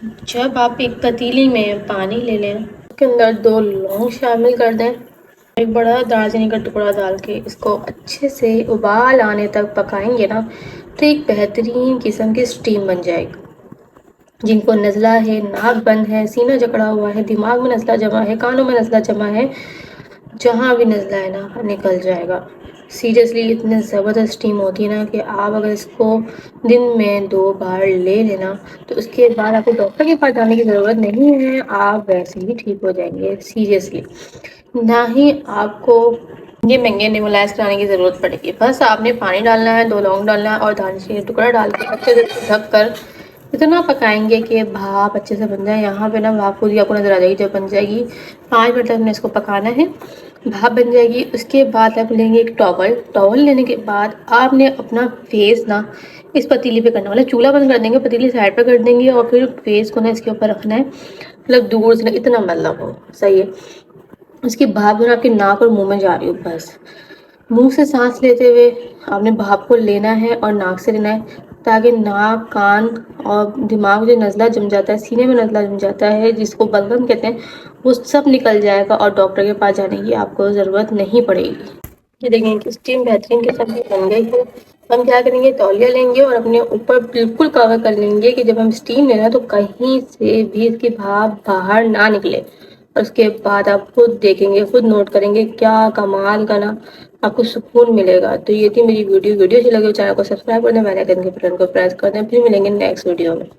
جب آپ ایک پتیلی میں پانی لے لیں، اس کے اندر 2 لونگ شامل کر دیں، ایک بڑا دارچینی کا ٹکڑا ڈال کے اس کو اچھے سے ابال آنے تک پکائیں گے نا، تو ایک بہترین قسم کی اسٹیم بن جائے گی۔ جن کو نزلہ ہے، ناک بند ہے، سینہ جکڑا ہوا ہے، دماغ میں نزلہ جمع ہے، کانوں میں نزلہ جمع ہے، جہاں بھی نزلہ ہے نا نکل جائے گا۔ سیریسلی اتنے زبردست اسٹیم ہوتی ہے نا کہ آپ اگر اس کو دن میں 2 بار لے لینا تو اس کے بعد آپ کو ڈاکٹر کے پاس جانے کی ضرورت نہیں ہے، آپ ویسے ہی ٹھیک ہو جائیں گے سیریسلی۔ نہ ہی آپ کو یہ مہنگے نیبولائز کرانے کی ضرورت پڑے گی، بس آپ نے پانی ڈالنا ہے، 2 لونگ ڈالنا ہے اور دارچینی کا ٹکڑا ڈال کے اچھے سے ڈھک کر اتنا پکائیں گے کہ بھاپ اچھے سے بن جائے۔ یہاں پہ نا بھاپ خود ہی آپ کو نظر آ جائے گی جب بن جائے گی۔ 5 منٹ تک ہم نے اس کو پکانا ہے، بھاپ بن جائے گی۔ اس کے بعد آپ لیں گے ایک ٹاول لینے کے بعد آپ نے اپنا فیس نا اس پتیلی پہ کرنا، مطلب چولہا بند کر دیں گے، پتیلی سائڈ پہ کر دیں گے اور پھر فیس کو نا اس کے اوپر رکھنا ہے، مطلب دور سے اتنا مطلب ہو صحیح ہے۔ اس کی بھاپ جو آپ کی ناک اور منہ میں جا رہی ہو، بس منہ سے سانس لیتے ہوئے آپ نے بھاپ کو لینا ہے اور ناک سے لینا ہے، تاکہ ناک، کان اور دماغ جو نزلہ جم جاتا ہے، سینے میں نزلہ جم جاتا ہے جس کو بلغم کہتے ہیں، وہ سب نکل جائے گا اور ڈاکٹر کے پاس جانے کی آپ کو ضرورت نہیں پڑے گی۔ یہ دیکھیں کہ اسٹیم بہترین قسم کی بن گئی ہے۔ ہم کیا کریں گے، تولیہ لیں گے اور اپنے اوپر بالکل کور کر لیں گے کہ جب ہم اسٹیم لیں نا تو کہیں سے بھی اس کی بھاپ باہر نہ نکلے۔ اور اس کے بعد آپ خود دیکھیں گے، خود نوٹ کریں گے کیا کمال کا نا آپ کو سکون ملے گا۔ تو یہ تھی میری ویڈیو اچھی لگے چینل کو سبسکرائب کر دیں، بیل آئکن کے بٹن کو پریس کر دیں۔ پھر ملیں گے نیکسٹ ویڈیو میں۔